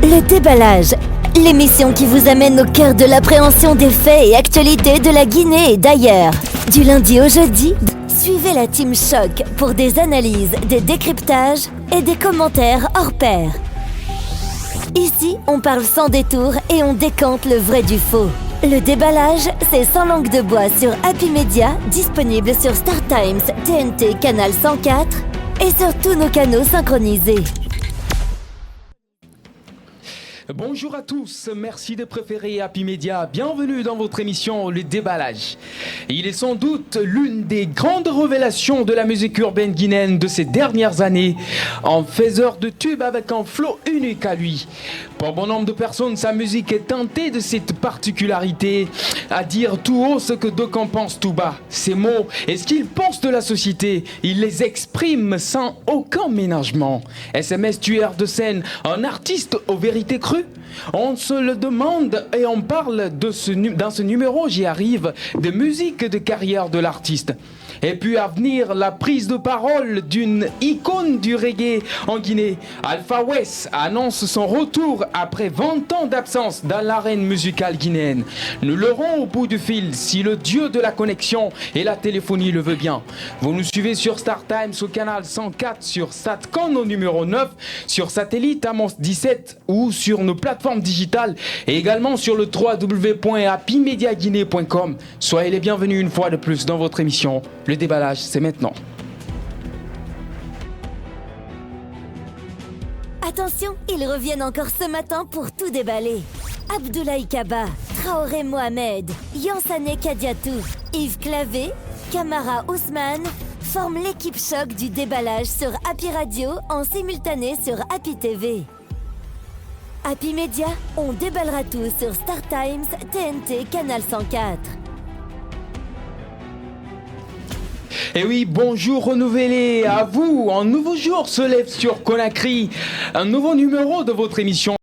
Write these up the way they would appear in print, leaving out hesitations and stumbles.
Le déballage, l'émission qui vous amène au cœur de l'appréhension des faits et actualités de la Guinée et d'ailleurs. Du lundi au jeudi, suivez la Team Choc pour des analyses, des décryptages et des commentaires hors pair. Ici, on parle sans détour et on décante le vrai du faux. Le déballage, c'est sans langue de bois sur Happy Media, disponible sur Star Times, TNT, Canal 104 et sur tous nos canaux synchronisés. Bonjour à tous, merci de préférer Happy Media. Bienvenue dans votre émission Le Déballage. Il est sans doute l'une des grandes révélations de la musique urbaine guinéenne de ces dernières années, un faiseur de tubes avec un flow unique à lui. Pour bon nombre de personnes, sa musique est teintée de cette particularité à dire tout haut ce que d'aucuns pensent tout bas. Ses mots et ce qu'il pense de la société, il les exprime sans aucun ménagement. SMS tueur de scène, un artiste aux vérités crues. On se le demande et on parle dans ce numéro, j'y arrive, de musique de carrière de l'artiste. Et puis à venir, la prise de parole d'une icône du reggae en Guinée. Alpha West annonce son retour après 20 ans d'absence dans l'arène musicale guinéenne. Nous l'aurons au bout du fil si le dieu de la connexion et la téléphonie le veut bien. Vous nous suivez sur Star Times au canal 104, sur Satcom au numéro 9, sur satellite Amos 17 ou sur nos plateformes digitales et également sur le www.happymediaguinée.com. Soyez les bienvenus une fois de plus dans votre émission. Le déballage, c'est maintenant. Attention, ils reviennent encore ce matin pour tout déballer. Abdoulaye Kaba, Traoré Mohamed, Yansane Kadiatou, Yves Clavé, Kamara Ousmane forment l'équipe choc du déballage sur Happy Radio en simultané sur Happy TV. Happy Media, on déballera tout sur Star Times, TNT, Canal 104. Et oui, bonjour renouvelé à vous. Un nouveau jour se lève sur Conakry. Un nouveau numéro de votre émission.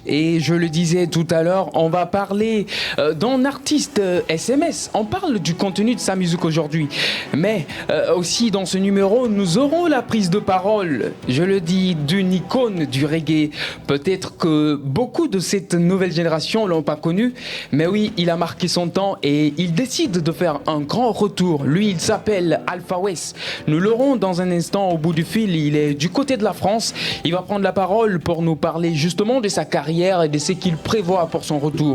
Et je le disais tout à l'heure, on va parler d'un artiste SMS. On parle du contenu de sa musique aujourd'hui. Mais aussi dans ce numéro, nous aurons la prise de parole, je le dis, d'une icône du reggae. Peut-être que beaucoup de cette nouvelle génération l'ont pas connu. Mais oui, il a marqué son temps et il décide de faire un grand retour. Lui, il s'appelle Alpha West. Nous l'aurons dans un instant au bout du fil. Il est du côté de la France. Il va prendre la parole pour nous parler justement de sa carrière et de ce qu'il prévoit pour son retour.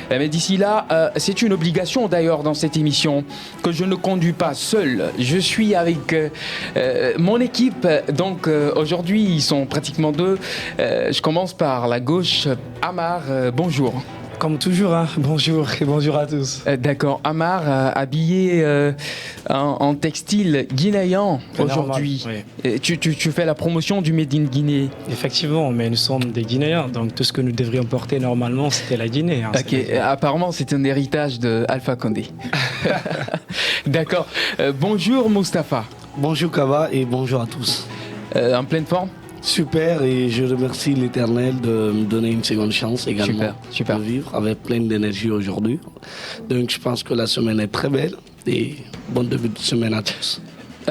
Mais d'ici là, c'est une obligation d'ailleurs dans cette émission que je ne conduis pas seul. Je suis avec mon équipe. Donc aujourd'hui, ils sont pratiquement deux. Je commence par la gauche. Amar, bonjour. Comme toujours, hein. Bonjour et bonjour à tous. D'accord. Amar, habillé en textile guinéen aujourd'hui. Oui. Tu fais la promotion du Made in Guinée. Effectivement, mais nous sommes des Guinéens, donc tout ce que nous devrions porter normalement, c'était la Guinée. Hein, ok, apparemment c'est un héritage de Alpha Condé. D'accord. Bonjour Mustapha. Bonjour Kaba et bonjour à tous. En pleine forme? Super, et je remercie l'Éternel de me donner une seconde chance également super. de vivre avec plein d'énergie aujourd'hui. Donc je pense que la semaine est très belle et bon début de semaine à tous.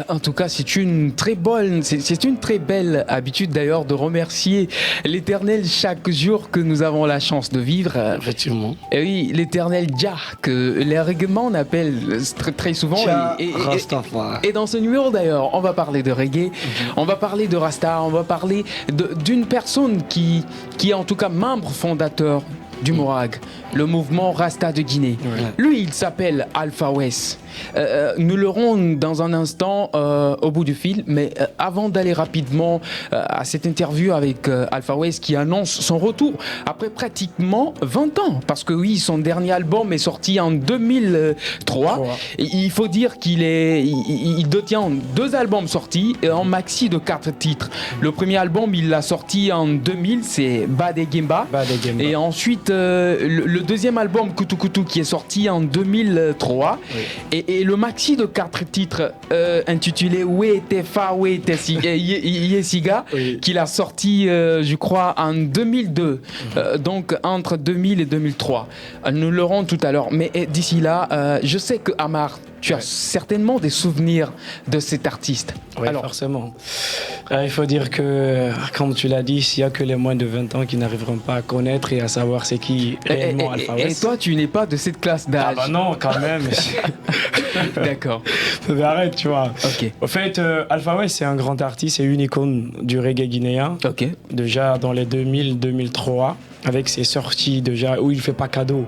En tout cas, c'est une très belle habitude d'ailleurs de remercier l'Éternel chaque jour que nous avons la chance de vivre. Effectivement. Et oui, l'Éternel Jah, que les reggaeman appellent très, très souvent. Et dans ce numéro d'ailleurs, on va parler de reggae, on va parler de Rasta, on va parler d'une personne qui est en tout cas membre fondateur du Morag, le mouvement Rasta de Guinée. Ouais. Lui, il s'appelle Alpha West. Nous l'aurons dans un instant au bout du fil, mais avant d'aller rapidement à cette interview avec Alpha West qui annonce son retour après pratiquement 20 ans, parce que oui, son dernier album est sorti en 2003. Il faut dire qu'il détient 2 albums sortis en maxi de 4 titres. Le premier album, il l'a sorti en 2000, c'est Bade Gimba. Et ensuite, le deuxième album, Kutu Kutu, qui est sorti en 2003. Oui. Et le maxi de 4 titres intitulé Wete Fa Wete Yesiga, oui, qu'il a sorti, je crois, en 2002. Donc entre 2000 et 2003. Nous l'aurons tout à l'heure. Mais d'ici là, je sais que Amar, tu as certainement des souvenirs de cet artiste. Oui, alors, forcément. Il faut dire que, comme tu l'as dit, il n'y a que les moins de 20 ans qui n'arriveront pas à connaître et à savoir c'est qui réellement Alpha West. Et toi, tu n'es pas de cette classe d'âge? Ah bah non, quand même. D'accord. Mais arrête, tu vois. Ok. Au fait, Alpha West, c'est un grand artiste, c'est une icône du reggae guinéen. Ok. Déjà dans les 2000-2003. Avec ses sorties déjà où il fait pas cadeau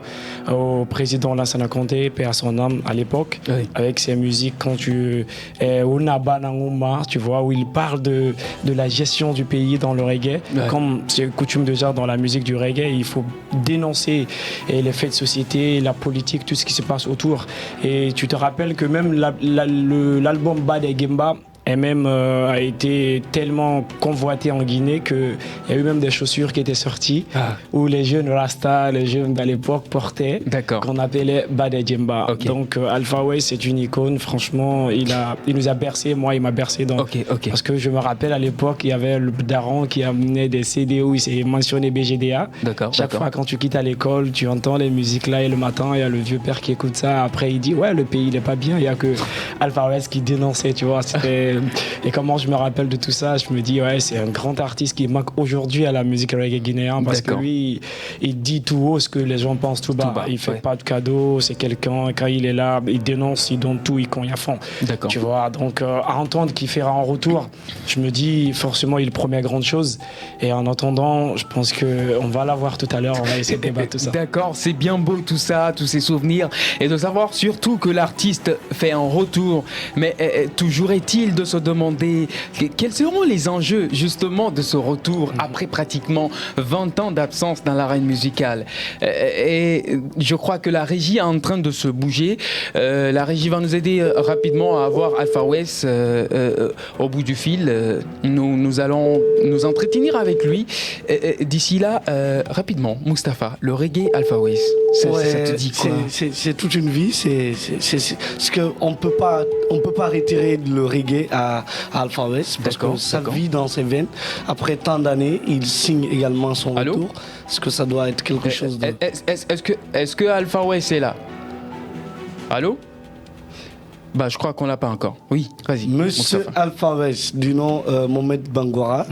au président Lansana Conté, paix à son âme à l'époque, oui. Avec ses musiques quand tu vois, où il parle de la gestion du pays dans le reggae, ouais. Comme c'est coutume déjà dans la musique du reggae, il faut dénoncer les faits de société, la politique, tout ce qui se passe autour. Et tu te rappelles que même l'album Bad et Gemba et même a été tellement convoité en Guinée qu'il y a eu même des chaussures qui étaient sorties où les jeunes Rasta, les jeunes d'à l'époque portaient, qu'on appelait Bad et Djemba. Okay. Donc Alpha West, c'est une icône, franchement, il nous a bercé, moi il m'a bercé. Parce que je me rappelle à l'époque, il y avait le daron qui amenait des CD où il s'est mentionné BGDA. Chaque fois quand tu quittes à l'école, tu entends les musiques là et le matin, il y a le vieux père qui écoute ça. Après il dit ouais, le pays il est pas bien, il y a que Alpha West qui dénonçait, tu vois. Et comment je me rappelle de tout ça, je me dis ouais, c'est un grand artiste qui manque aujourd'hui à la musique reggae guinéenne parce que lui il dit tout haut ce que les gens pensent tout bas. Il fait pas de cadeaux, c'est quelqu'un, quand il est là, il dénonce, il donne tout, il cogne à fond. Tu vois, donc à entendre qu'il fera en retour, je me dis forcément il promet grande chose. Et en attendant, je pense qu'on va l'avoir tout à l'heure, on va essayer de débattre tout ça. D'accord, c'est bien beau tout ça, tous ces souvenirs, et de savoir surtout que l'artiste fait un retour. Mais toujours est-il de se demander quels seront les enjeux justement de ce retour après pratiquement 20 ans d'absence dans l'arène musicale. Et je crois que la régie est en train de se bouger. La régie va nous aider rapidement à avoir Alpha West au bout du fil. Nous allons nous entretenir avec lui. D'ici là, rapidement, Mustapha, le reggae Alpha West, ça te dit quoi? C'est toute une vie. C'est ce qu'on peut pas retirer le reggae à Alpha West parce que ça vit dans ses veines. Après tant d'années, il signe également son retour. Est-ce que ça doit être quelque chose de... Est-ce que Alpha West est là? Allô? Bah, je crois qu'on l'a pas encore. Oui, vas-y. Monsieur Alpha West, du nom Mohamed Bangora,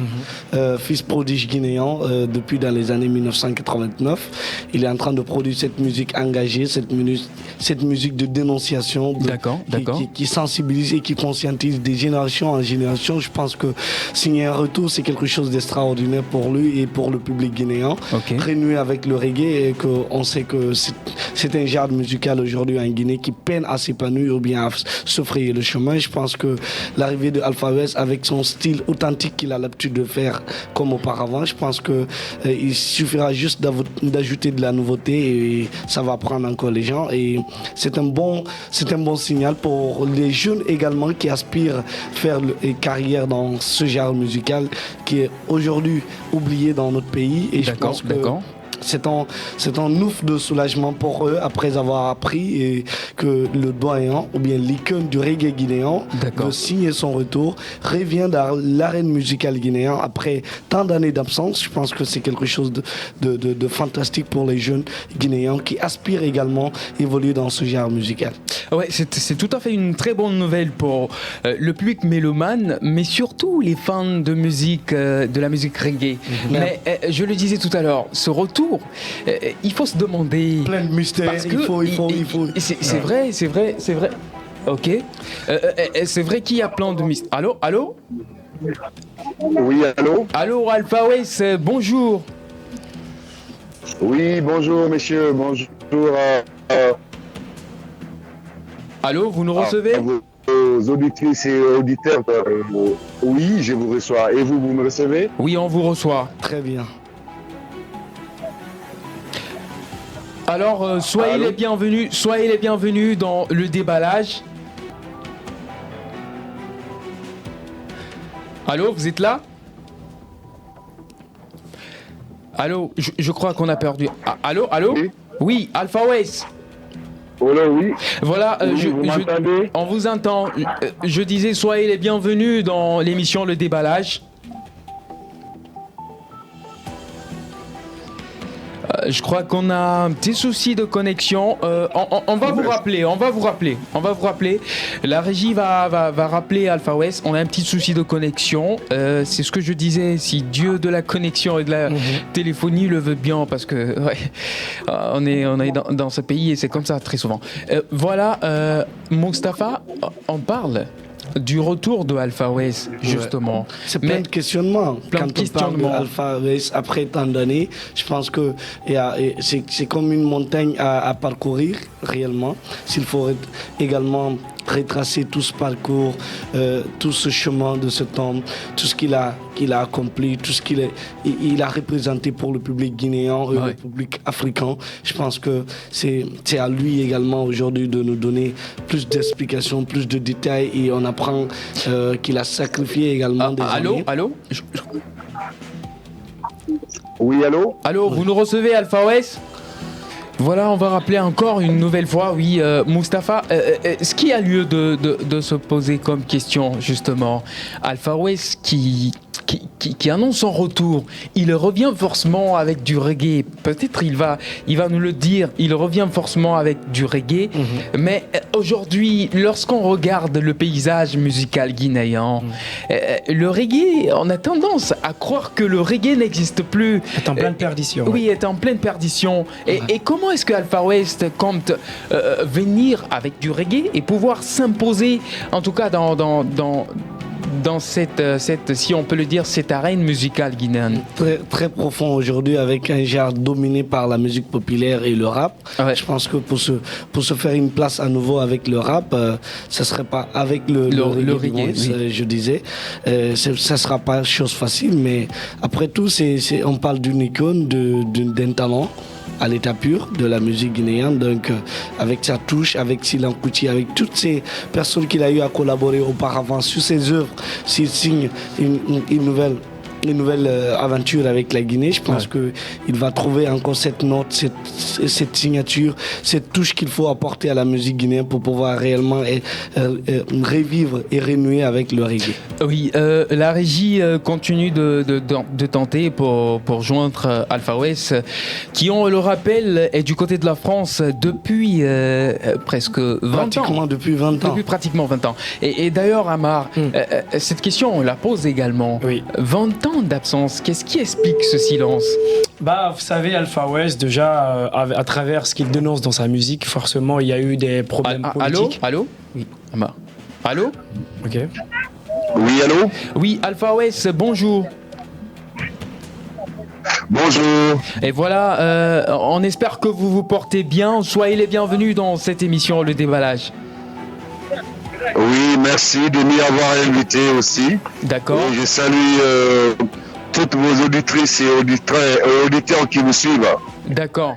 fils prodige guinéen depuis dans les années 1989. Il est en train de produire cette musique engagée, cette musique de dénonciation, qui sensibilise et qui conscientise des générations en génération. Je pense que signer un retour, c'est quelque chose d'extraordinaire pour lui et pour le public guinéen. Renoué avec le reggae et qu'on sait que c'est un genre musical aujourd'hui en Guinée qui peine à s'épanouir ou bien à se frayer le chemin. Je pense que l'arrivée de Alpha West avec son style authentique qu'il a l'habitude de faire comme auparavant, je pense que il suffira juste d'ajouter de la nouveauté et ça va prendre encore les gens. Et c'est un bon signal pour les jeunes également qui aspirent faire une carrière dans ce genre musical qui est aujourd'hui oublié dans notre pays. Et je pense que c'est un ouf de soulagement pour eux après avoir appris et que le doyen ou bien l'icône du reggae guinéen de signer son retour, revient dans l'arène musicale guinéenne après tant d'années d'absence. Je pense que c'est quelque chose de fantastique pour les jeunes guinéens qui aspirent également à évoluer dans ce genre musical. Ouais, c'est tout à fait une très bonne nouvelle pour le public mélomane, mais surtout les fans de musique, de la musique reggae. Mais je le disais tout à l'heure, ce retour, il faut se demander... Plein de mystères, il faut... C'est vrai. Ok. C'est vrai qu'il y a plein de mystères. Allô? Oui, allô? Allô, Alpha West, bonjour. Oui, bonjour, messieurs, bonjour. Allô, vous nous recevez? Vos auditrices et auditeurs, oui, je vous reçois. Et vous me recevez? Oui, on vous reçoit. Très bien. Alors, soyez les bienvenus dans le déballage. Allô, vous êtes là? Allô, je crois qu'on a perdu. Allô? Oui, Alpha West. Oui. Voilà, oui, on vous entend. Je disais, soyez les bienvenus dans l'émission Le Déballage. Je crois qu'on a un petit souci de connexion. On va vous rappeler. La régie va rappeler Alpha West. On a un petit souci de connexion. C'est ce que je disais. Si Dieu de la connexion et de la téléphonie le veut bien, parce que on est dans ce pays et c'est comme ça très souvent. Voilà, Mustapha, on parle du retour de Alpha West, justement. C'est plein de questionnements. Quand on parle d'Alpha West après tant d'années, je pense que c'est comme une montagne à parcourir réellement. S'il faut également retracer tout ce parcours, tout ce chemin de cet homme, tout ce qu'il a accompli, tout ce qu'il a représenté pour le public guinéen et le public africain. Je pense que c'est à lui également aujourd'hui de nous donner plus d'explications, plus de détails, et on apprend qu'il a sacrifié également des années. Allô Oui, allô? Allô, vous nous recevez, Alpha West? Voilà, on va rappeler encore une nouvelle fois, Mustapha, ce qui a lieu de se poser comme question, justement, Alpha West qui annonce son retour, il revient forcément avec du reggae. Peut-être il va nous le dire, il revient forcément avec du reggae, mais aujourd'hui, lorsqu'on regarde le paysage musical guinéen, le reggae, on a tendance à croire que le reggae n'existe plus. Est en pleine perdition. Oui, est en pleine perdition. Et comment est-ce que Alpha West compte venir avec du reggae et pouvoir s'imposer, en tout cas dans cette, si on peut le dire, cette arène musicale guinéenne? Très, très profond aujourd'hui, avec un genre dominé par la musique populaire et le rap. Ouais. Je pense que pour se faire une place à nouveau avec le rap, ça serait pas avec le reggae, je disais. Ça sera pas chose facile, mais après tout, on parle d'une icône, d'un talent à l'état pur de la musique guinéenne, donc avec sa touche, avec Silan Kuti, avec toutes ces personnes qu'il a eu à collaborer auparavant sur ses œuvres, s'il signe une nouvelle aventure avec la Guinée, je pense qu'il va trouver encore cette note, cette signature, cette touche qu'il faut apporter à la musique guinéenne pour pouvoir réellement revivre et renouer avec le reggae. Oui, la régie continue de tenter pour joindre Alpha West, qui, on le rappelle, est du côté de la France depuis presque 20 ans. Depuis 20 ans. Depuis pratiquement 20 ans. Et d'ailleurs, Amar, cette question, on la pose également. Oui. 20 ans d'absence, qu'est-ce qui explique ce silence? Vous savez, Alpha West, déjà, à travers ce qu'il dénonce dans sa musique, forcément, il y a eu des problèmes politiques. Allô? Oui, Amar. Allô? Ok. Oui, allô? Oui, Alpha West, bonjour. Bonjour. Et voilà, on espère que vous vous portez bien. Soyez les bienvenus dans cette émission, Le Déballage. Oui, merci de m'y avoir invité aussi. D'accord. Et je salue toutes vos auditrices et auditeurs qui vous suivent. D'accord.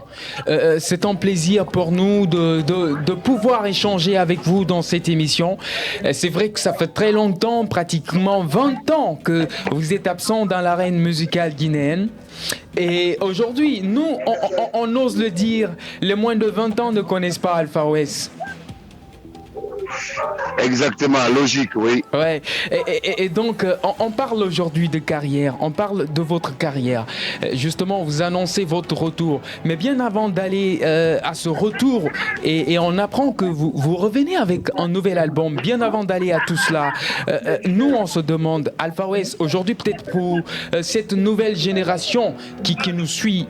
C'est un plaisir pour nous de pouvoir échanger avec vous dans cette émission. C'est vrai que ça fait très longtemps, pratiquement 20 ans, que vous êtes absent dans l'arène musicale guinéenne. Et aujourd'hui, nous, on ose le dire, les moins de 20 ans ne connaissent pas Alpha West. Exactement, logique, oui. Ouais. Et donc, on parle aujourd'hui de carrière, on parle de votre carrière. Justement, vous annoncez votre retour. Mais bien avant d'aller à ce retour, et on apprend que vous revenez avec un nouvel album, bien avant d'aller à tout cela, nous, on se demande, Alpha West, aujourd'hui, peut-être pour cette nouvelle génération qui nous suit,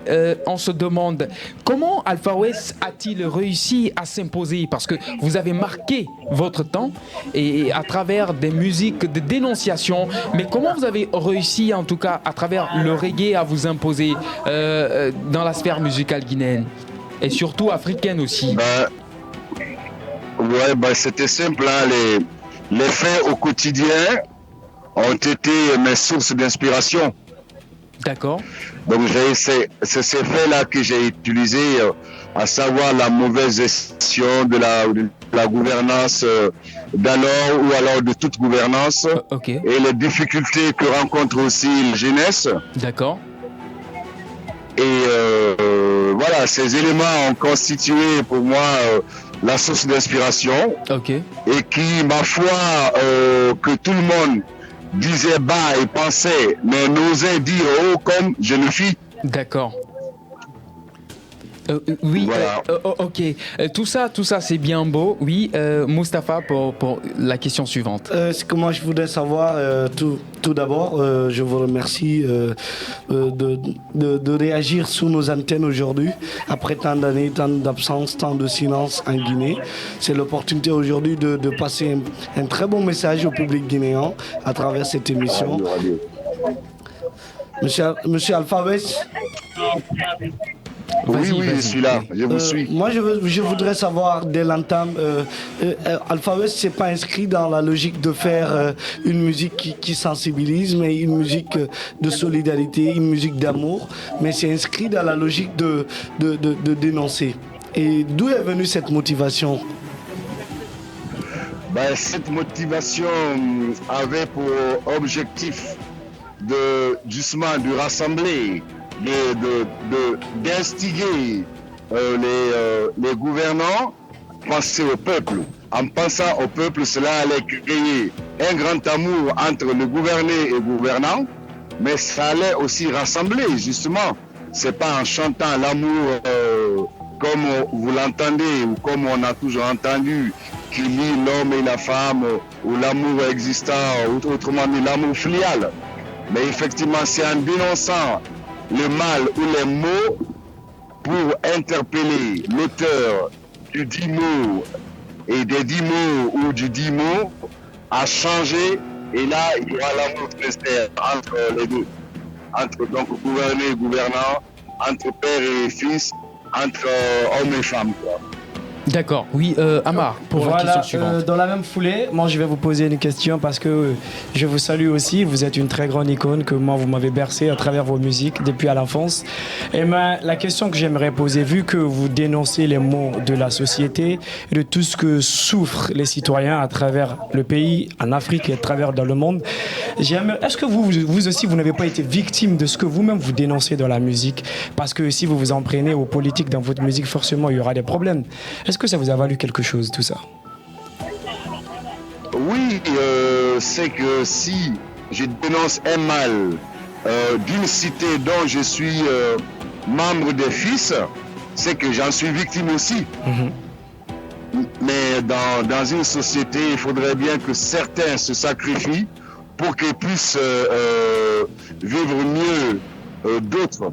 on se demande, comment Alpha West a-t-il réussi à s'imposer? Parce que vous avez marqué votre temps et à travers des musiques de dénonciation, mais comment vous avez réussi en tout cas à travers le reggae à vous imposer dans la sphère musicale guinéenne et surtout africaine aussi? C'était simple, hein. Les faits au quotidien ont été mes sources d'inspiration. D'accord. Donc c'est ces faits-là que j'ai utilisés, à savoir la mauvaise gestion de la gouvernance d'alors ou alors de toute gouvernance, Okay. Et les difficultés que rencontre aussi la jeunesse. D'accord. Et voilà, ces éléments ont constitué pour moi la source d'inspiration. Ok. Et qui, ma foi, que tout le monde disait bas et pensait, mais n'osait dire haut comme je le fis. D'accord. Oui, voilà. Ok. Tout ça, c'est bien beau. Oui, Mustapha, pour la question suivante. C'est que moi, je voudrais savoir, tout d'abord, je vous remercie de réagir sous nos antennes aujourd'hui, après tant d'années, tant d'absence, tant de silence en Guinée. C'est l'opportunité aujourd'hui de passer un très bon message au public guinéen à travers cette émission. Monsieur Alpha West. Oui, je suis là, je vous suis. Moi, je voudrais savoir dès l'entame, Alpha West, c'est pas inscrit dans la logique de faire une musique qui sensibilise, mais une musique de solidarité, une musique d'amour, mais c'est inscrit dans la logique de dénoncer. Et d'où est venue cette motivation? Cette motivation avait pour objectif justement de rassembler, d'instiguer les gouvernants à penser au peuple. En pensant au peuple, cela allait créer un grand amour entre le gouverné et le gouvernant, mais ça allait aussi rassembler, justement. C'est pas en chantant l'amour comme vous l'entendez ou comme on a toujours entendu, qui lie l'homme et la femme, ou l'amour existant, ou autrement dit l'amour filial. Mais effectivement, c'est en dénonçant le mal ou les mots pour interpeller l'auteur du 10 mots et des 10 mots ou du 10 mots à changer. Et là, il y aura l'amour sincère entre les deux. Entre donc gouverné et gouvernant, entre père et fils, entre hommes et femmes, quoi. D'accord, oui, Amar, pour la question suivante. Dans la même foulée, moi je vais vous poser une question parce que je vous salue aussi. Vous êtes une très grande icône que moi vous m'avez bercé à travers vos musiques depuis à l'enfance. Et la question que j'aimerais poser, vu que vous dénoncez les maux de la société et de tout ce que souffrent les citoyens à travers le pays, en Afrique et à travers dans le monde, est-ce que vous aussi vous n'avez pas été victime de ce que vous-même vous dénoncez dans la musique? Parce que si vous vous en prenez aux politiques dans votre musique, forcément il y aura des problèmes. Est-ce que ça vous a valu quelque chose, tout ça? Oui, c'est que si je dénonce un mal d'une cité dont je suis membre des fils, c'est que j'en suis victime aussi. Mais dans une société, il faudrait bien que certains se sacrifient pour qu'ils puissent vivre mieux d'autres.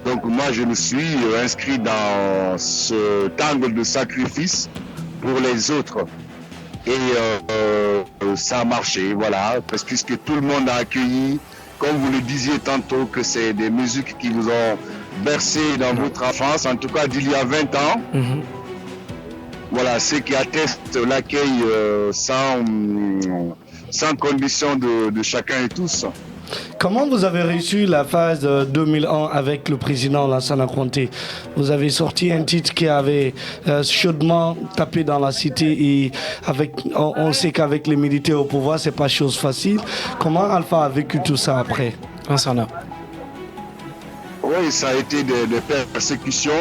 Donc moi je me suis inscrit dans cet angle de sacrifice pour les autres. Et ça a marché, voilà, puisque tout le monde a accueilli, comme vous le disiez tantôt, que c'est des musiques qui vous ont bercé dans votre enfance, en tout cas d'il y a 20 ans. Voilà, ce qui atteste l'accueil sans condition de chacun et tous. Comment vous avez réussi la phase 2001 avec le président Lansana Conté? Vous avez sorti un titre qui avait chaudement tapé dans la cité et on sait qu'avec les militaires au pouvoir, c'est pas chose facile. Comment Alpha a vécu tout ça après? Lansana. Oui, ça a été des persécutions,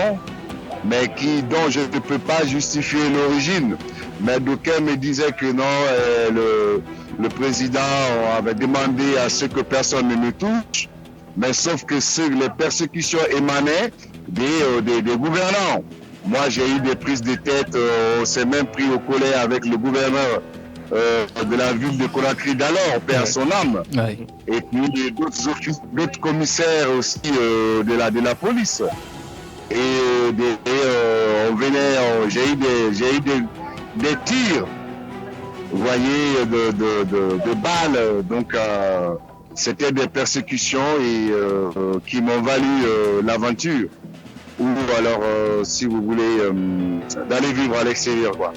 mais dont je ne peux pas justifier l'origine. Mais d'aucuns me disaient que non, le président avait demandé à ce que personne ne me touche, mais sauf que les persécutions émanaient des gouvernants. Moi, j'ai eu des prises de tête, on s'est même pris au collet avec le gouverneur de la ville de Conakry d'alors, paix à son âme. Et puis d'autres commissaires aussi de la police. Et j'ai eu des tirs, vous voyez, de balles. Donc c'était des persécutions et qui m'ont valu l'aventure. Ou alors, si vous voulez, d'aller vivre à l'extérieur, quoi.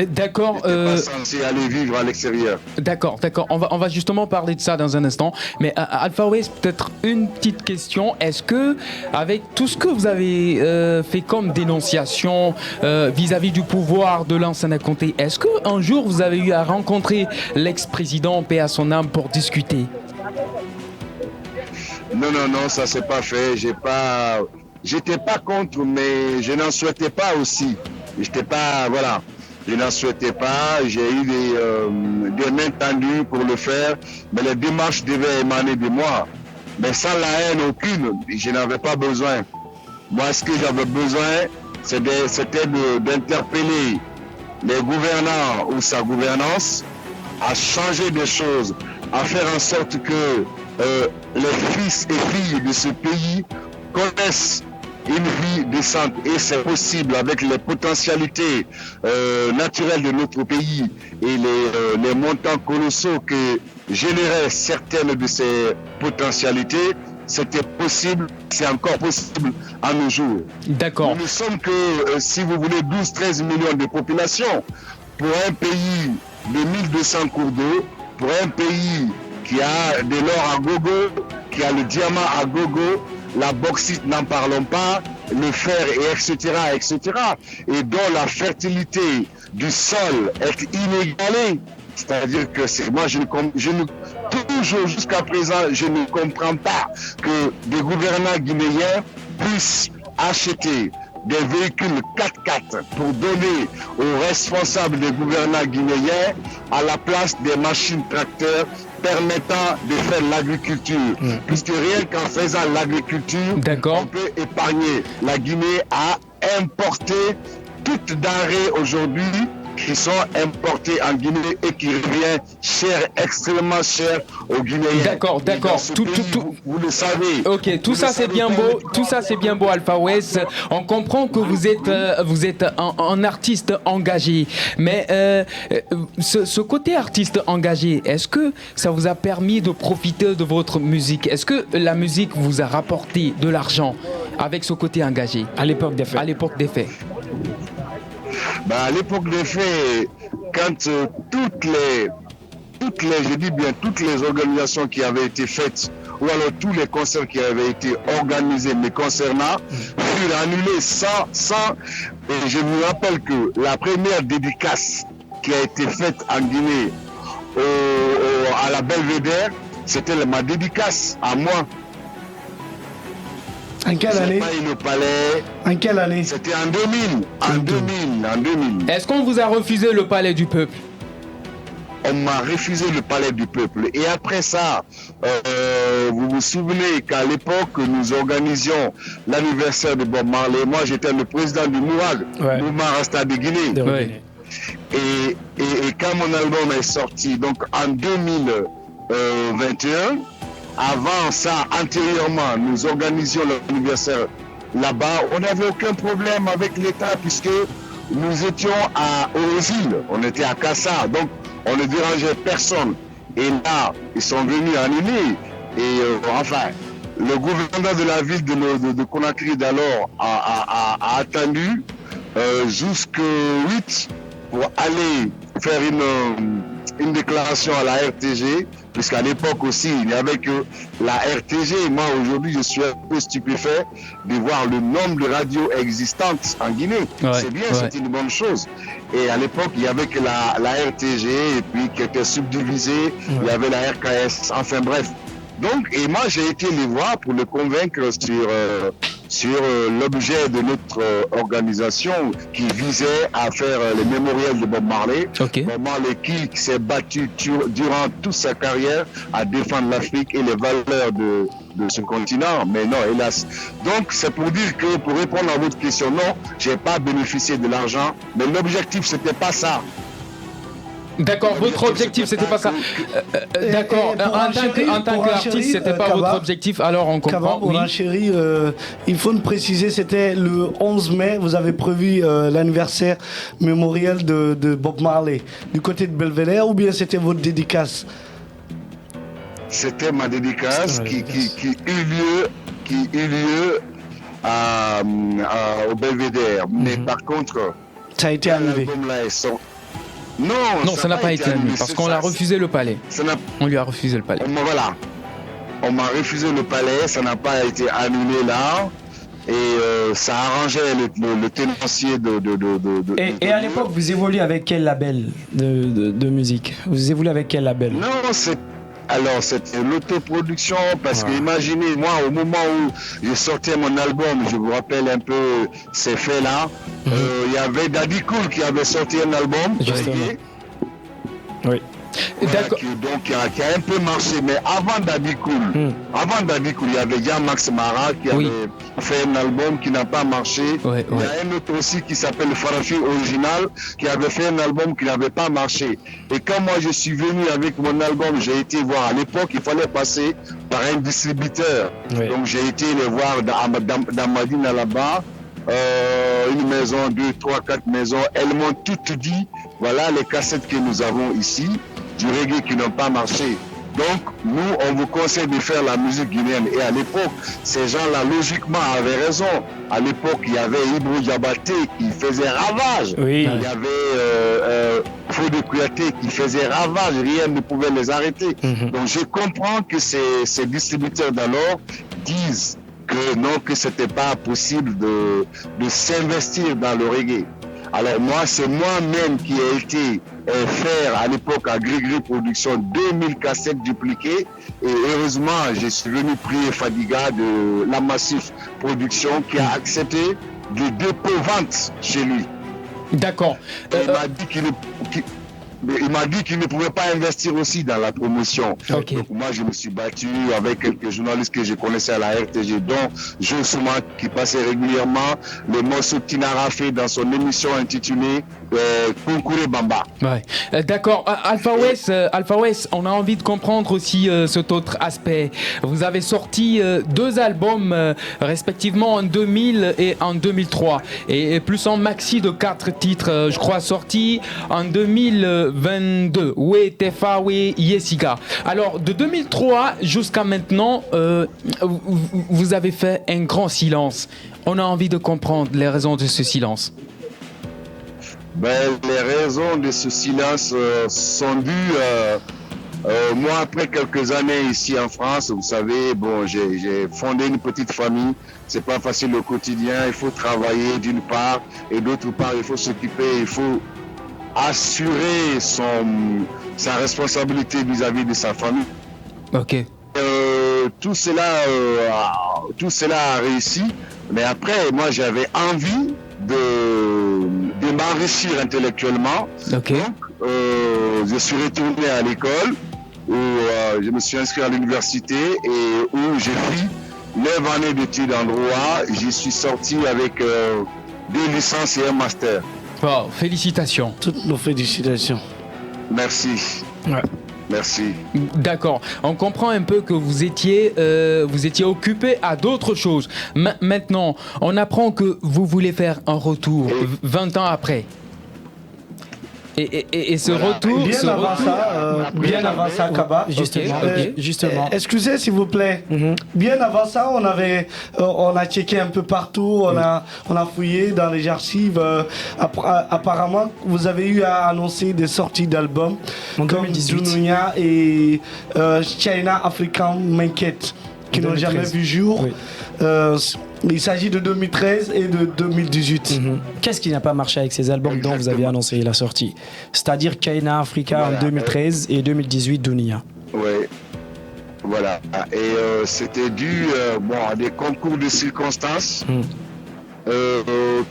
D'accord. Pas censé aller vivre à l'extérieur. D'accord. On va justement parler de ça dans un instant. Mais Alpha West, peut-être une petite question. Est-ce que, avec tout ce que vous avez fait comme dénonciation vis-à-vis du pouvoir de Lansana Conté, est-ce qu'un jour vous avez eu à rencontrer l'ex-président, paix à son âme, pour discuter? Non, ça s'est pas fait. J'étais pas contre, mais je n'en souhaitais pas aussi. Je n'en souhaitais pas. J'ai eu des mains tendues pour le faire, mais les démarches devaient émaner de moi. Mais sans la haine aucune, je n'avais pas besoin. Moi, ce que j'avais besoin, c'était d'interpeller les gouvernants ou sa gouvernance à changer des choses, à faire en sorte que les fils et filles de ce pays connaissent une vie décente, et c'est possible avec les potentialités naturelles de notre pays et les montants colossaux que généraient certaines de ces potentialités. C'était possible, c'est encore possible à nos jours. D'accord. Nous ne sommes que, si vous voulez, 12-13 millions de population. Pour un pays de 1200 cours d'eau, pour un pays qui a de l'or à gogo, qui a le diamant à gogo, la bauxite, n'en parlons pas, le fer, et etc., etc., et dont la fertilité du sol est inégalée. C'est-à-dire que moi, toujours jusqu'à présent, je ne comprends pas que des gouvernants guinéens puissent acheter des véhicules 4x4 pour donner aux responsables des gouvernants guinéens à la place des machines tracteurs permettant de faire l'agriculture. Puisque rien qu'en faisant l'agriculture, on peut épargner la Guinée à importer toutes denrées aujourd'hui qui sont importés en Guinée et qui revient cher, extrêmement cher aux Guinéens. D'accord. Vous le savez. Ok, tout ça c'est bien beau. Tout ça c'est bien beau, Alpha West. On comprend que vous êtes un artiste engagé. Mais ce côté artiste engagé, est-ce que ça vous a permis de profiter de votre musique? Est-ce que la musique vous a rapporté de l'argent avec ce côté engagé à l'époque des faits? À l'époque des faits. À l'époque des faits, quand toutes les organisations qui avaient été faites, ou alors tous les concerts qui avaient été organisés me concernant, furent annulés sans. Et je me rappelle que la première dédicace qui a été faite en Guinée à la Belvédère, c'était ma dédicace à moi. En quelle année? Le palais. En quelle année? C'était en 2000. En 2000. Est-ce qu'on vous a refusé le palais du peuple? On m'a refusé le palais du peuple. Et après ça, vous vous souvenez qu'à l'époque, nous organisions l'anniversaire de Bob Marley. Moi, j'étais le président du MOUAG, Mouvement Rasta de Guinée. Ouais. Et quand mon album est sorti, donc en 2021, avant ça, antérieurement, nous organisions l'anniversaire là-bas. On n'avait aucun problème avec l'État puisque nous étions aux îles. On était à Kassa, donc on ne dérangeait personne. Et là, ils sont venus annuler. Et enfin, le gouverneur de la ville de Conakry d'alors a attendu jusqu'au 8 pour aller faire une déclaration à la RTG, puisqu'à l'époque aussi, il n'y avait que la RTG. Moi, aujourd'hui, je suis un peu stupéfait de voir le nombre de radios existantes en Guinée. C'est bien, c'est une bonne chose. Et à l'époque, il n'y avait que la RTG, et puis qui était subdivisée, il y avait la RKS, enfin bref. Donc, et moi, j'ai été les voir pour le convaincre sur l'objet de notre organisation qui visait à faire les mémorials de Bob Marley. Bob Marley qui s'est battu durant toute sa carrière à défendre l'Afrique et les valeurs de ce continent. Mais non, hélas. Donc, c'est pour dire que, pour répondre à votre question, non, je n'ai pas bénéficié de l'argent, mais l'objectif, c'était pas ça. D'accord, votre objectif c'était pas ça. D'accord, en tant qu'artiste c'était pas votre objectif, alors on comprend. Pour Chéri, il faut nous préciser, c'était le 11 mai, vous avez prévu l'anniversaire mémorial de Bob Marley du côté de Belvédère, ou bien c'était votre dédicace? C'était ma dédicace qui eut lieu au Belvédère, mais par contre ça a été annulé. Non, ça n'a pas été annulé parce qu'on l'a refusé le palais. On lui a refusé le palais. Voilà. On m'a refusé le palais, ça n'a pas été annulé là. Et ça arrangeait le tenancier de... Et à l'époque, vous évoluez avec quel label de musique? Vous évoluez avec quel label? Non, c'était l'autoproduction, parce que imaginez, moi, au moment où je sortais mon album, je vous rappelle un peu ces faits-là, il y avait Daddy Cool qui avait sorti un album. Justement. Oui. D'accord. Qui a un peu marché. Mais avant Daddy Cool, il y avait déjà Max Mara qui avait fait un album qui n'a pas marché. Il y a un autre aussi qui s'appelle Farafi Original qui avait fait un album qui n'avait pas marché. Et quand moi je suis venu avec mon album, j'ai été voir. À l'époque, il fallait passer par un distributeur. Donc j'ai été les voir dans Madina là-bas. Une maison, 2, 3, 4 maisons. Elles m'ont toutes dit, voilà les cassettes que nous avons ici, du reggae qui n'ont pas marché. Donc, nous, on vous conseille de faire la musique guinéenne. Et à l'époque, ces gens-là, logiquement, avaient raison. À l'époque, il y avait Ibou Diabaté qui faisait ravage. Il y avait Fodé Kouyaté qui faisait ravage. Rien ne pouvait les arrêter. Donc, je comprends que ces distributeurs d'alors disent que non, que c'était pas possible de s'investir dans le reggae. Alors moi, c'est moi-même qui ai été faire à l'époque à Gris Production 2000 cassettes dupliquées et heureusement, je suis venu prier Fadiga de la Massif Production qui a accepté de dépôt vente chez lui. D'accord. Il m'a dit qu'il ne pouvait pas investir aussi dans la promotion. Donc moi, je me suis battu avec quelques journalistes que je connaissais à la RTG, dont Joe Souma, qui passait régulièrement les morceaux qu'Inara fait dans son émission intitulée Concouré Bamba. D'accord. Alpha West, on a envie de comprendre aussi cet autre aspect. Vous avez sorti 2 albums respectivement en 2000 et en 2003 et plus en maxi de 4 titres, je crois, sortis en 2022. Oui, Tefa, oui, Yessiga. Alors, de 2003 jusqu'à maintenant, vous avez fait un grand silence. On a envie de comprendre les raisons de ce silence. Les raisons de ce silence sont dues. Moi, après quelques années ici en France, vous savez, bon, j'ai fondé une petite famille. C'est pas facile au quotidien. Il faut travailler d'une part et d'autre part, il faut s'occuper. Il faut assurer sa responsabilité vis-à-vis de sa famille. Tout cela a réussi. Mais après, moi, j'avais envie de m'enrichir intellectuellement. Donc, je suis retourné à l'école où je me suis inscrit à l'université et où j'ai fait 9 années d'études en droit. J'y suis sorti avec 2 licences et un master. Wow, félicitations. Toutes nos félicitations. Merci. Merci. D'accord. On comprend un peu que vous étiez occupé à d'autres choses. Maintenant, on apprend que vous voulez faire un retour 20 ans après. Et ce retour... Bien avant ça, Kaba. Justement. Excusez s'il vous plaît. Bien avant ça, on a checké un peu partout, on a fouillé dans les archives. Apparemment, vous avez eu à annoncer des sorties d'albums comme Dunuya et China African Market qui n'ont jamais vu jour. Il s'agit de 2013 et de 2018. Qu'est-ce qui n'a pas marché avec ces albums dont vous avez annoncé la sortie? C'est-à-dire Kaina Africa en 2013 et 2018 Dunia. Oui, voilà. Et c'était dû à des concours de circonstances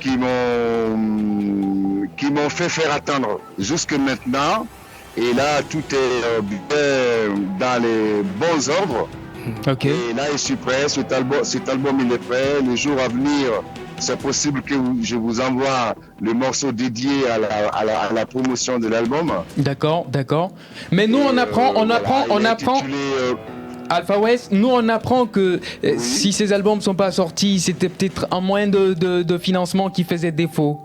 qui m'ont fait faire attendre jusque maintenant. Et là, tout est bien dans les bons ordres. Et là, je suis prêt. Cet album, il est prêt. Les jours à venir, c'est possible que je vous envoie le morceau dédié à la promotion de l'album. D'accord. Mais nous, on apprend. Alpha West, nous on apprend que si ces albums ne sont pas sortis, c'était peut-être un moyen de financement qui faisait défaut.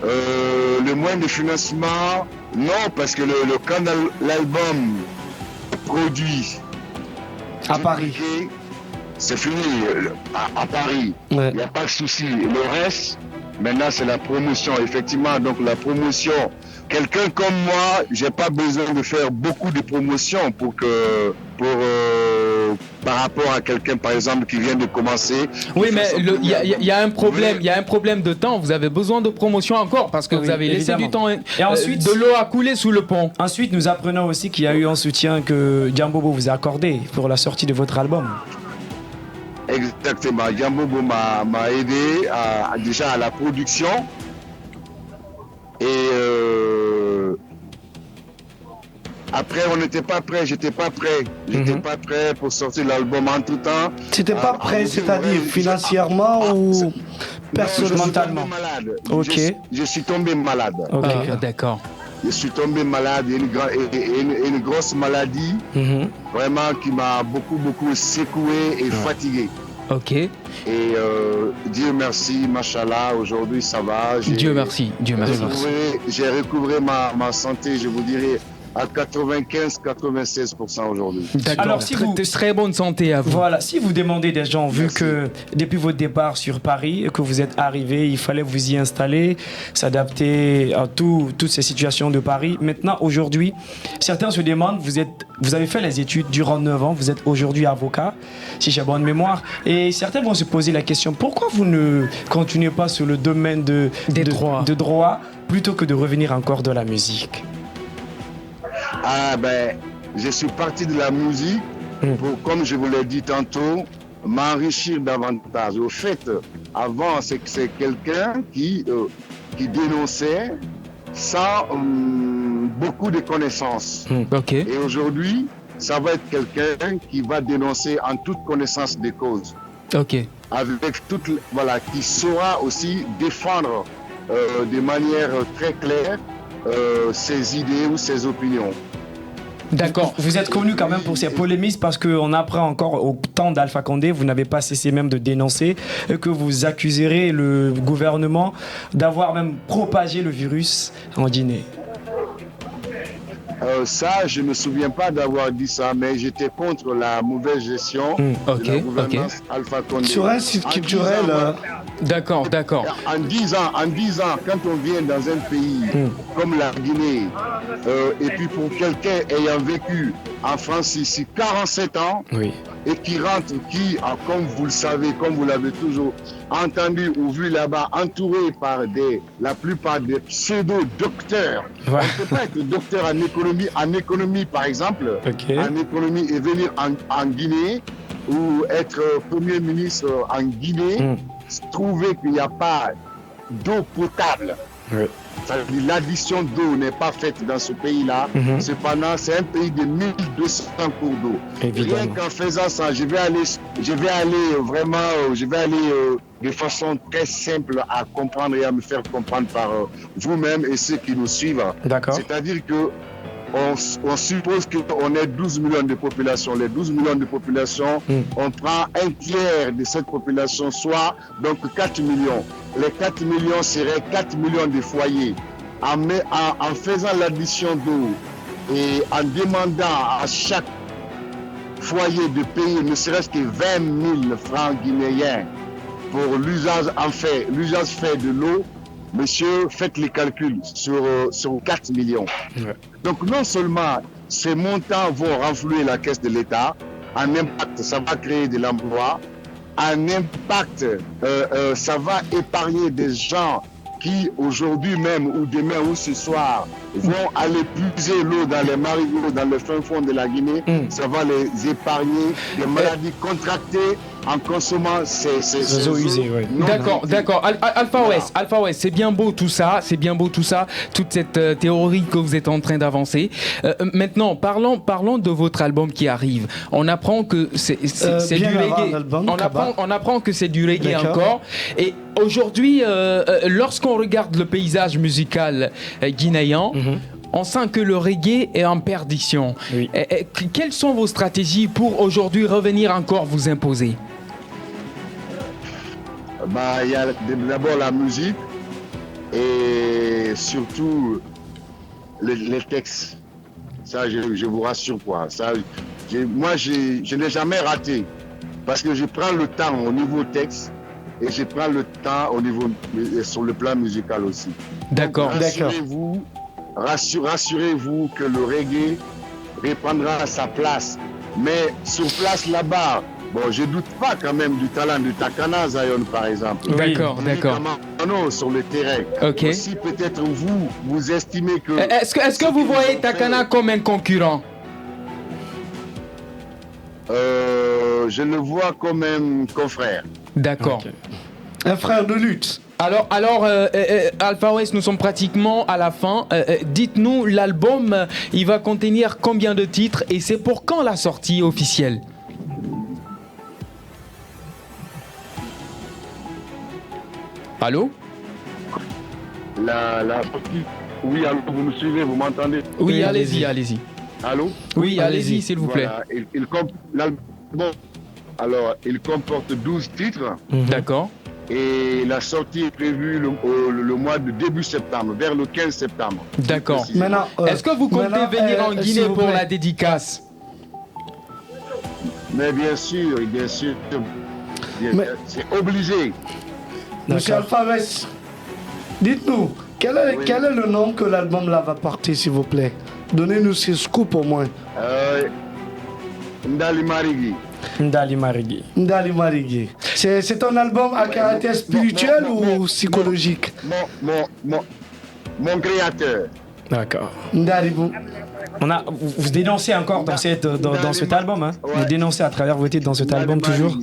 Le moyen de financement, non, parce que quand l'album produit à Paris, c'est fini. À Paris, il n'y a pas de souci. Le reste, maintenant, c'est la promotion. Effectivement, donc la promotion. Quelqu'un comme moi, j'ai pas besoin de faire beaucoup de promotion par rapport à quelqu'un, par exemple, qui vient de commencer. Oui, mais il y a un problème. Il y a un problème de temps. Vous avez besoin de promotion encore parce que vous avez laissé du temps et ensuite de l'eau a coulé sous le pont. Ensuite, nous apprenons aussi qu'il y a eu un soutien que Diambobo vous a accordé pour la sortie de votre album. Exactement. Diambobo m'a aidé déjà à la production. Et Après, on n'était pas prêt, j'étais pas prêt. J'étais pas prêt pour sortir l'album en tout temps. C'était pas prêt, c'est-à-dire financièrement ou personnellement? Malade. Ok. Je suis tombé malade. Okay. D'accord. Je suis tombé malade, une grosse maladie, vraiment qui m'a beaucoup secoué et fatigué. Ok. Et Dieu merci, machallah, aujourd'hui ça va. Dieu merci. J'ai recouvré ma santé, je vous dirais, à 95-96% aujourd'hui. D'accord. Alors, si vous... Très bonne santé à vous. Voilà, si vous demandez des gens, vu que depuis votre départ sur Paris, que vous êtes arrivé, il fallait vous y installer, s'adapter à toutes ces situations de Paris. Maintenant, aujourd'hui, certains se demandent, vous avez fait les études durant 9 ans, vous êtes aujourd'hui avocat, si j'ai bonne mémoire, et certains vont se poser la question, pourquoi vous ne continuez pas sur le domaine de droit plutôt que de revenir encore dans la musique? Ah ben, je suis parti de la musique pour, comme je vous l'ai dit tantôt, m'enrichir davantage. Au fait, avant, c'est quelqu'un qui dénonçait sans beaucoup de connaissances. Okay. Et aujourd'hui, ça va être quelqu'un qui va dénoncer en toute connaissance des causes. Ok. Avec qui saura aussi défendre de manière très claire ses idées ou ses opinions. D'accord. Vous êtes connu quand même pour ces polémiques parce qu'on apprend encore au temps d'Alpha Condé, vous n'avez pas cessé même de dénoncer et que vous accuserez le gouvernement d'avoir même propagé le virus en Guinée. Ça, je ne me souviens pas d'avoir dit ça, mais j'étais contre la mauvaise gestion de la gouvernance Alpha Condé. Sur un site culturel... D'accord. En 10 ans, quand on vient dans un pays comme la Guinée, et puis pour quelqu'un ayant vécu en France ici 47 ans, et qui rentre, comme vous le savez, comme vous l'avez toujours entendu ou vu là-bas, entouré par la plupart des pseudo-docteurs. On ne peut pas être docteur en économie par exemple, en économie et venir en Guinée, ou être Premier ministre en Guinée, trouver qu'il n'y a pas d'eau potable. L'addition d'eau n'est pas faite dans ce pays-là. Cependant, c'est un pays de 1200 cours d'eau. Rien qu'en faisant ça, je vais aller de façon très simple à comprendre et à me faire comprendre par vous-même et ceux qui nous suivent. C'est-à-dire que on suppose qu'on est 12 millions de population. Les 12 millions de population, on prend un tiers de cette population, soit donc 4 millions. Les 4 millions seraient 4 millions de foyers. En faisant l'addition d'eau et en demandant à chaque foyer de payer ne serait-ce que 20 000 francs guinéens pour l'usage fait de l'eau, monsieur, faites les calculs sur 4 millions. Donc non seulement ces montants vont renflouer la caisse de l'État, en impact, ça va créer de l'emploi, en impact, ça va épargner des gens qui aujourd'hui même ou demain ou ce soir vont aller puiser l'eau dans les marigots, dans le fin fond de la Guinée. Ça va les épargner des maladies contractées en consommant ces eaux usées. D'accord. Alpha West, c'est bien beau tout ça, toute cette théorie que vous êtes en train d'avancer. Maintenant, parlons de votre album qui arrive. On apprend que c'est du reggae. On apprend que c'est du reggae encore. Et aujourd'hui, lorsqu'on regarde le paysage musical guinéen, on sent que le reggae est en perdition. Quelles sont vos stratégies pour aujourd'hui revenir encore vous imposer? Il y a d'abord la musique et surtout les textes. Ça, je vous rassure quoi. Ça, moi, je n'ai jamais raté parce que je prends le temps au niveau texte et je prends le temps au niveau sur le plan musical aussi. D'accord. Rassurez-vous que le reggae reprendra sa place. Mais sur place là-bas, je doute pas quand même du talent de Takana Zion par exemple. D'accord. Non, sur le terrain. Si peut-être vous estimez que... Est-ce que vous voyez Takana comme un concurrent? Je le vois comme un confrère. D'accord. Un frère de lutte. Alors Alpha West, nous sommes pratiquement à la fin. Dites-nous, l'album, il va contenir combien de titres et c'est pour quand la sortie officielle? Allô? La sortie. Oui, allô, vous me suivez, vous m'entendez? Oui, allez-y. Allô? Oui, allez-y, s'il vous plaît. L'album, alors, il comporte 12 titres. D'accord. Et la sortie est prévue le mois de début septembre, vers le 15 septembre. D'accord. Maintenant, est-ce que vous comptez venir en Guinée pour la dédicace? Mais bien sûr. C'est obligé. Monsieur Alpha West, dites-nous, quel est le nom que l'album là va porter, s'il vous plaît? Donnez-nous ces scoops au moins. Ndali Marigi. Ndali Marigi. C'est un album à caractère spirituel ou psychologique? Mon créateur. D'accord. Ndali, vous dénoncez encore dans cet album, hein? Ouais. Vous dénoncez à travers vos titres dans cet album toujours?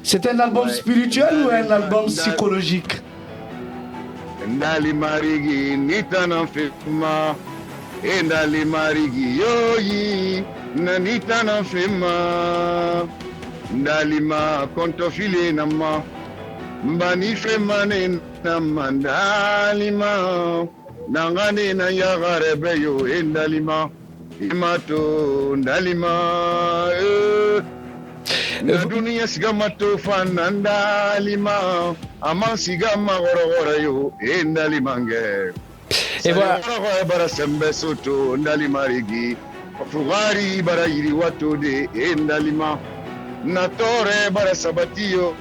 C'est un album spirituel ou un album psychologique? Ndali Marigi, Nitananfema. Ndali Marigi, Yoyi, Nitananfema. Ndalima, Kontofile Nama. Mbani Femane Nama, Ndalima. Nangane na Yagarebeyo, Ndalima. Imato, Ndalima. Dunia sigama tofa nandalima ama sigama gorogora yo endalimange. Et voilà. Bara sembe soto ndalimarigi. Fugari bara yiri watode endalima. Natore bara sabatio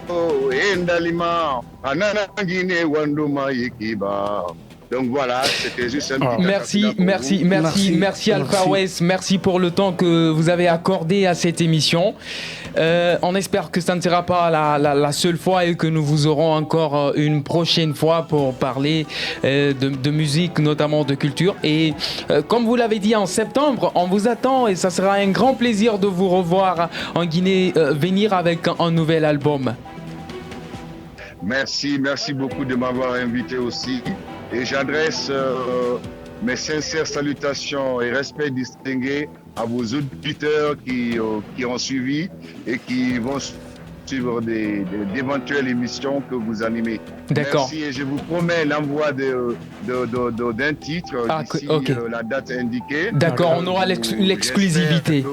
endalima. Anana ngine wanduma yikiba. Donc voilà, c'était juste un petit merci Alpha West, merci pour le temps que vous avez accordé à cette émission. On espère que ça ne sera pas la seule fois et que nous vous aurons encore une prochaine fois pour parler de musique, notamment de culture. Et comme vous l'avez dit, en septembre, on vous attend et ça sera un grand plaisir de vous revoir en Guinée, venir avec un nouvel album. Merci beaucoup de m'avoir invité aussi. Et j'adresse mes sincères salutations et respects distingués à vos auditeurs qui ont suivi et qui vont suivre d'éventuelles émissions que vous animez. D'accord. Merci et je vous promets l'envoi d'un titre d'ici la date indiquée. D'accord, on aura l'exclusivité.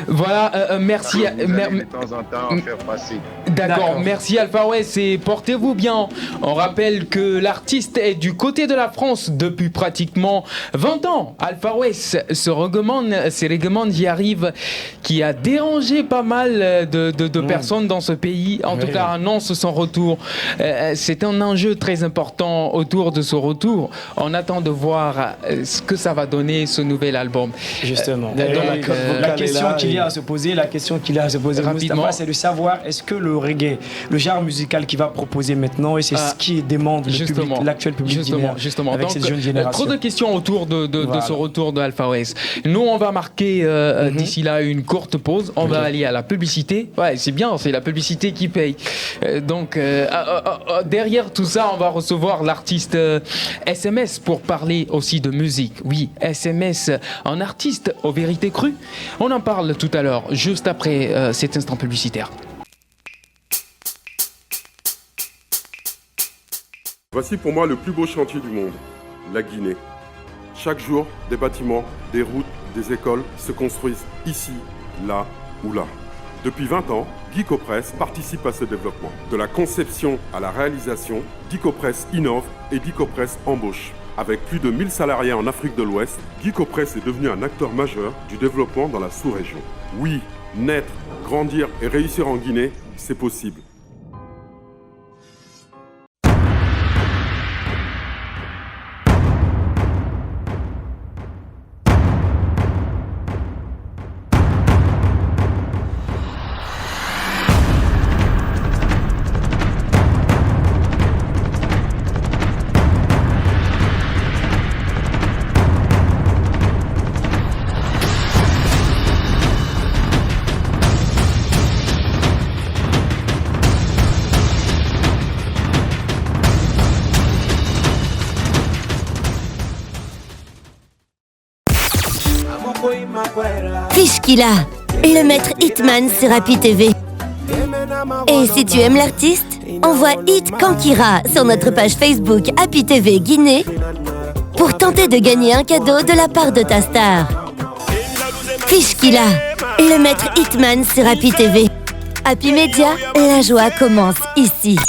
Voilà, merci. De temps en temps faire passer. D'accord, merci Alpha West et portez-vous bien. On rappelle que l'artiste est du côté de la France depuis pratiquement 20 ans. Alpha West, ce règlement d'y arrive qui a dérangé pas mal de personnes dans ce pays. En tout cas, annonce son retour. C'est un enjeu très important autour de ce retour. On attend de voir ce que ça va donner ce nouvel album. Justement. La question qu'il y a à se poser, rapidement, c'est de savoir est-ce que le reggae, le genre musical qu'il va proposer maintenant, et c'est ce qui demande l'actuel public guinéen avec cette jeune génération. Trop de questions autour de ce retour de Alpha West. Nous, on va marquer d'ici là une courte pause. On va aller à la publicité. Ouais, c'est bien, c'est la publicité qui paye. Donc, derrière tout ça, on va recevoir l'artiste SMS pour parler aussi de musique. Oui, SMS, un artiste aux vérités crues. On en parle tout à l'heure, juste après cet instant publicitaire. Voici pour moi le plus beau chantier du monde, la Guinée. Chaque jour, des bâtiments, des routes, des écoles se construisent ici, là ou là. Depuis 20 ans, Guicopress participe à ce développement. De la conception à la réalisation, Guicopress innove et Guicopress embauche. Avec plus de 1000 salariés en Afrique de l'Ouest, Guicopress est devenu un acteur majeur du développement dans la sous-région. Oui, naître, grandir et réussir en Guinée, c'est possible. Fishkilla, le maître Hitman sur Happy TV. Et si tu aimes l'artiste, envoie Hit Kankira sur notre page Facebook Happy TV Guinée pour tenter de gagner un cadeau de la part de ta star. Fishkilla, le maître Hitman sur Happy TV. Happy Media, la joie commence ici.